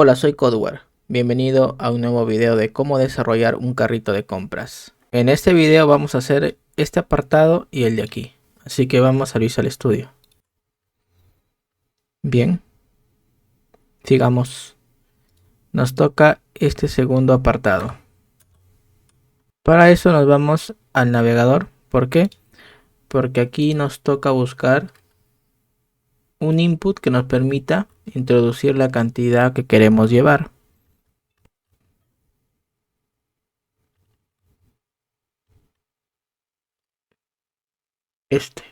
Hola, soy Codeware. Bienvenido a un nuevo video de cómo desarrollar un carrito de compras. En este video vamos a hacer este apartado y el de aquí. Así que vamos a Visual Studio. Bien, sigamos. Nos toca este segundo apartado. Para eso nos vamos al navegador. ¿Por qué? Porque aquí nos toca buscar un input que nos permita introducir la cantidad que queremos llevar. Este.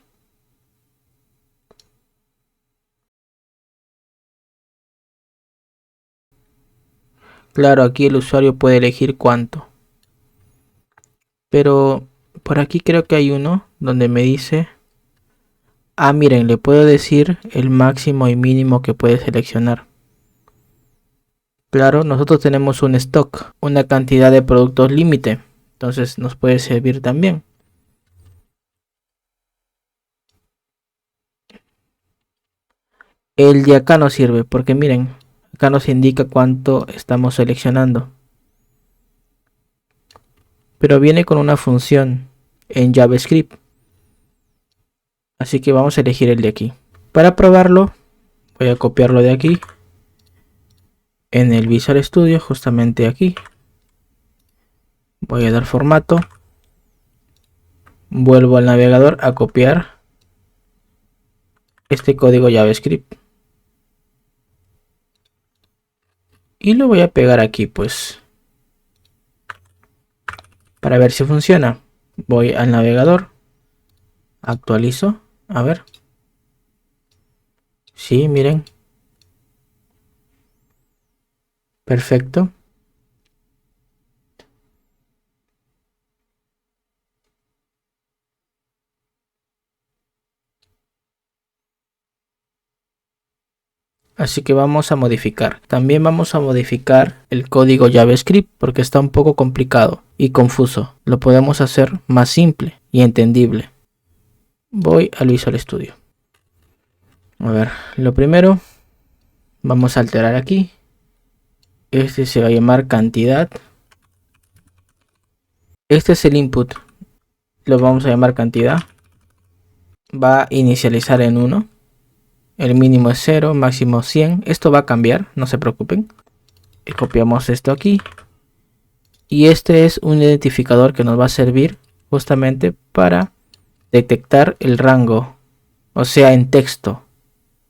Claro, aquí el usuario puede elegir cuánto. Pero por aquí creo que hay uno donde me dice... Ah, miren, le puedo decir el máximo y mínimo que puede seleccionar. Claro, nosotros tenemos un stock, una cantidad de productos límite. Entonces nos puede servir también. El de acá nos sirve porque miren, acá nos indica cuánto estamos seleccionando. Pero viene con una función en JavaScript. Así que vamos a elegir el de aquí. Para probarlo, voy a copiarlo de aquí. En el Visual Studio, justamente aquí. Voy a dar formato. Vuelvo al navegador a copiar este código JavaScript. Y lo voy a pegar aquí, pues. Para ver si funciona. Voy al navegador. Actualizo. A ver. Sí, miren. Perfecto. Así que vamos a modificar. También vamos a modificar el código JavaScript porque está un poco complicado y confuso. Lo podemos hacer más simple y entendible. Voy al Visual Studio. A ver, lo primero, vamos a alterar aquí. Este se va a llamar cantidad. Este es el input. Lo vamos a llamar cantidad. Va a inicializar en 1. El mínimo es 0, máximo 100. Esto va a cambiar, no se preocupen. Y copiamos esto aquí. Y este es un identificador que nos va a servir justamente para detectar el rango. O sea, en texto.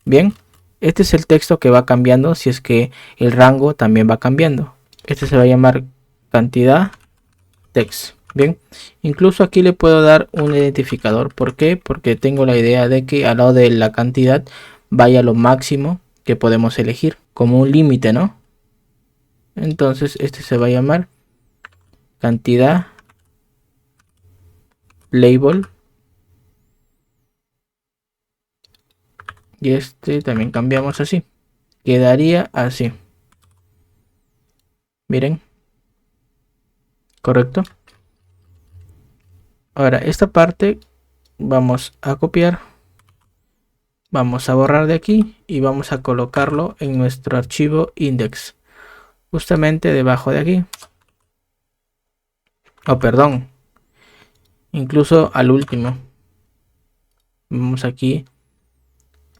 Bien, este es el texto que va cambiando si es que el rango también va cambiando. Este se va a llamar cantidad text. Bien, incluso aquí le puedo dar un identificador. ¿Por qué? Porque tengo la idea de que al lado de la cantidad vaya lo máximo que podemos elegir, como un límite, ¿no? Entonces este se va a llamar cantidad label. Y este también cambiamos así. Quedaría así. Miren. Correcto. Ahora esta parte vamos a copiar. Vamos a borrar de aquí y vamos a colocarlo en nuestro archivo index. Justamente debajo de aquí. Oh, perdón. Incluso al último. Vamos aquí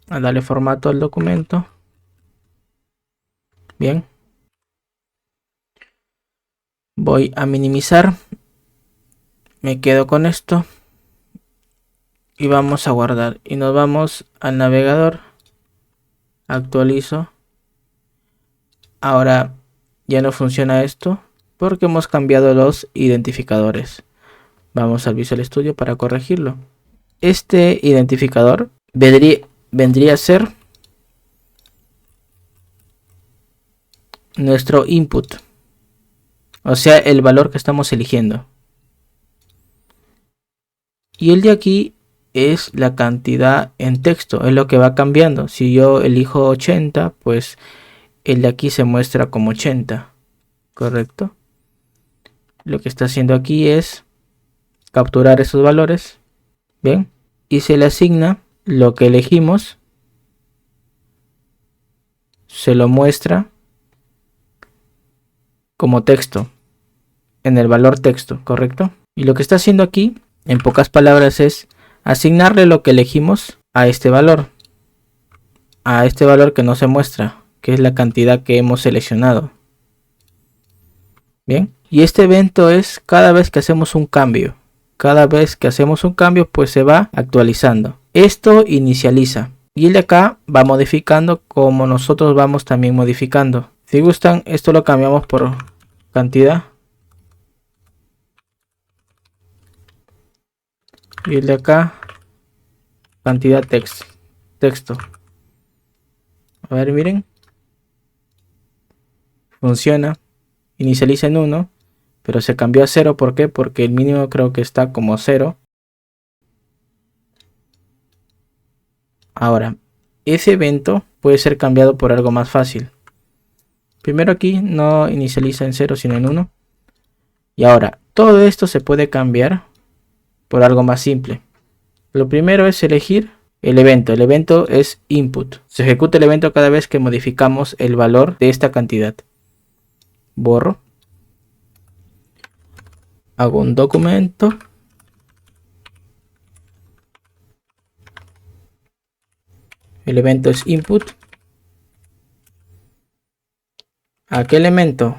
a darle formato al documento. Bien. Voy a minimizar. Me quedo con esto. Y vamos a guardar. Y nos vamos al navegador. Actualizo. Ahora ya no funciona esto porque hemos cambiado los identificadores. Vamos al Visual Studio para corregirlo. Este identificador vendría a ser nuestro input, o sea, el valor que estamos eligiendo. Y el de aquí es la cantidad en texto, es lo que va cambiando. Si yo elijo 80, pues el de aquí se muestra como 80, ¿correcto? Lo que está haciendo aquí es capturar esos valores, bien, y se le asigna lo que elegimos, se lo muestra como texto, en el valor texto, ¿correcto? Y lo que está haciendo aquí, en pocas palabras, es asignarle lo que elegimos a este valor que no se muestra, que es la cantidad que hemos seleccionado. Bien, y este evento es cada vez que hacemos un cambio. Cada vez que hacemos un cambio, pues se va actualizando. Esto inicializa. Y el de acá va modificando como nosotros vamos también modificando. Si gustan, esto lo cambiamos por cantidad. Y el de acá, cantidad texto. A ver, miren. Funciona. Inicializa en 1. Pero se cambió a 0. ¿Por qué? Porque el mínimo creo que está como 0. Ahora, ese evento puede ser cambiado por algo más fácil. Primero aquí no inicializa en 0 sino en 1. Y ahora, todo esto se puede cambiar por algo más simple. Lo primero es elegir el evento. El evento es input. Se ejecuta el evento cada vez que modificamos el valor de esta cantidad. Borro. Hago un documento. El evento es input. ¿A qué elemento?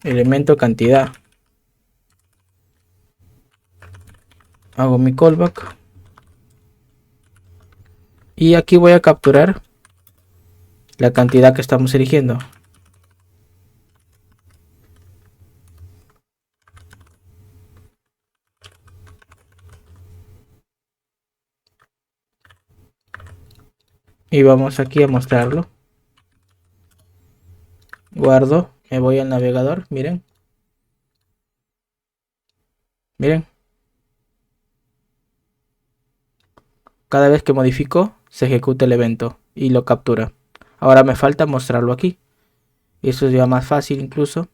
Elemento cantidad. Hago mi callback. Y aquí voy a capturar la cantidad que estamos eligiendo. Y vamos aquí a mostrarlo. Guardo, me voy al navegador, miren. Miren. Cada vez que modifico, se ejecuta el evento y lo captura. Ahora me falta mostrarlo aquí. Eso es ya más fácil incluso.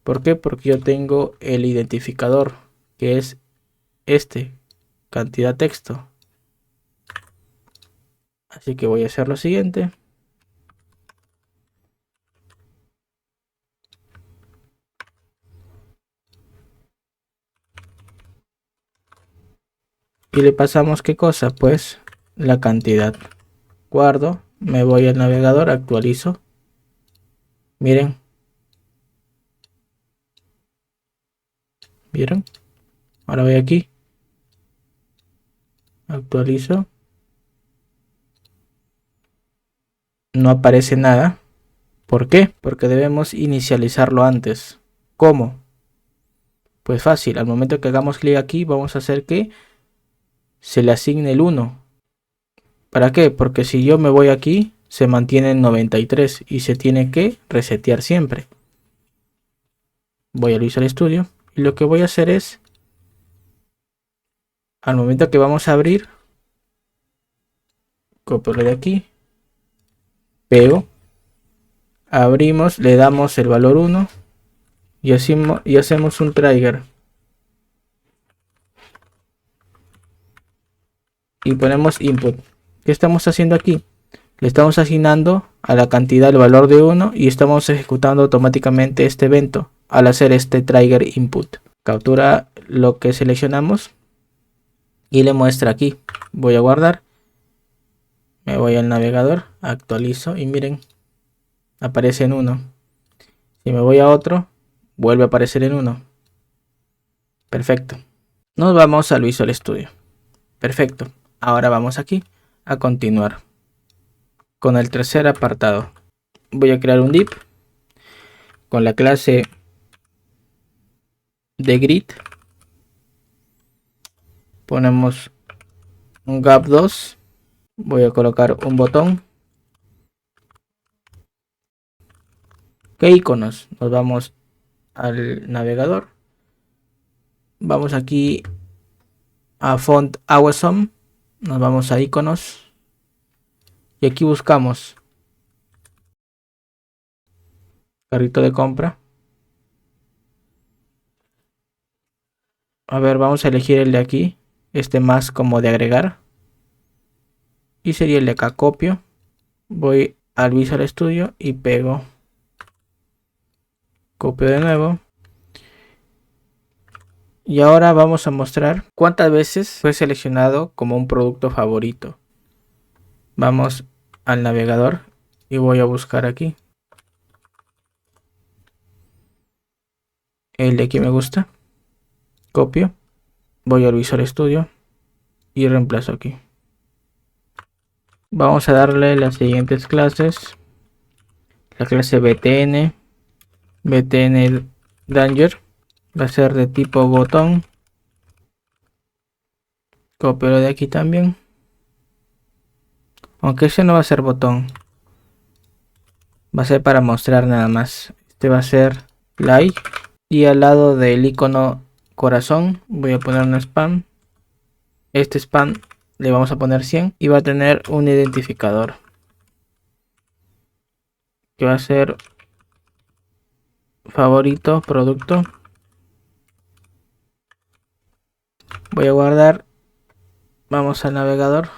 ¿Por qué? Porque yo tengo el identificador, que es este, cantidad texto. Así que voy a hacer lo siguiente. Y le pasamos ¿qué cosa? Pues la cantidad. Guardo, me voy al navegador, actualizo. Miren. ¿Vieron? Ahora voy aquí. Actualizo. No aparece nada. ¿Por qué? Porque debemos inicializarlo antes. ¿Cómo? Pues fácil, al momento que hagamos clic aquí vamos a hacer que se le asigne el 1. ¿Para qué? Porque si yo me voy aquí se mantiene en 93 y se tiene que resetear siempre. Voy a Visual Studio y lo que voy a hacer es, al momento que vamos a abrir, copiarlo de aquí, pego, abrimos, le damos el valor 1 y hacemos un trigger. Y ponemos input. ¿Qué estamos haciendo aquí? Le estamos asignando a la cantidad el valor de 1 y estamos ejecutando automáticamente este evento al hacer este trigger input. Captura lo que seleccionamos y le muestra aquí. Voy a guardar. Me voy al navegador, actualizo y miren, aparece en 1. Si me voy a otro, vuelve a aparecer en 1. Perfecto. Nos vamos al Visual Studio. Perfecto. Ahora vamos aquí a continuar con el tercer apartado. Voy a crear un div con la clase de grid. Ponemos un gap 2. Voy a colocar un botón. ¿Qué iconos? Nos vamos al navegador. Vamos aquí a Font Awesome. Nos vamos a iconos. Y aquí buscamos carrito de compra. A ver, vamos a elegir el de aquí. Este más como de agregar. Y sería el de acá, copio. Voy al Visual Studio y pego. Copio de nuevo. Y ahora vamos a mostrar cuántas veces fue seleccionado como un producto favorito. Vamos al navegador y voy a buscar aquí el de que me gusta. Copio. Voy al Visual Studio y reemplazo aquí. Vamos a darle las siguientes clases. La clase BTN. BTN Danger. Va a ser de tipo botón. Copio lo de aquí también. Aunque ese no va a ser botón. Va a ser para mostrar nada más. Este va a ser like. Y al lado del icono corazón voy a poner un spam. Este spam le vamos a poner 100 y va a tener un identificador que va a ser favorito producto. Voy a guardar. Vamos al navegador.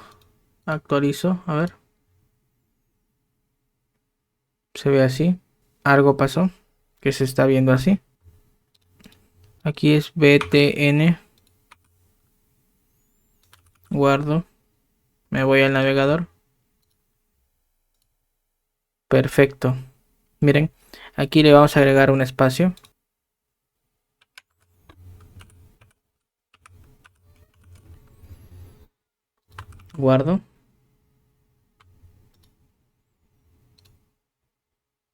Actualizo. A ver. Se ve así. Algo pasó que se está viendo así. Aquí es BTN. Guardo. Me voy al navegador. Perfecto. Miren. Aquí le vamos a agregar un espacio. Guardo.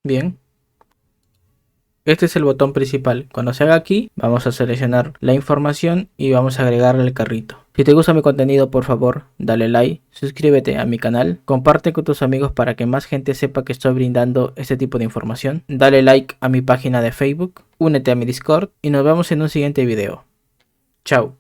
Bien. Este es el botón principal. Cuando se haga aquí, vamos a seleccionar la información y vamos a agregarle el carrito. Si te gusta mi contenido, por favor, dale like, suscríbete a mi canal, comparte con tus amigos para que más gente sepa que estoy brindando este tipo de información. Dale like a mi página de Facebook, únete a mi Discord y nos vemos en un siguiente video. Chao.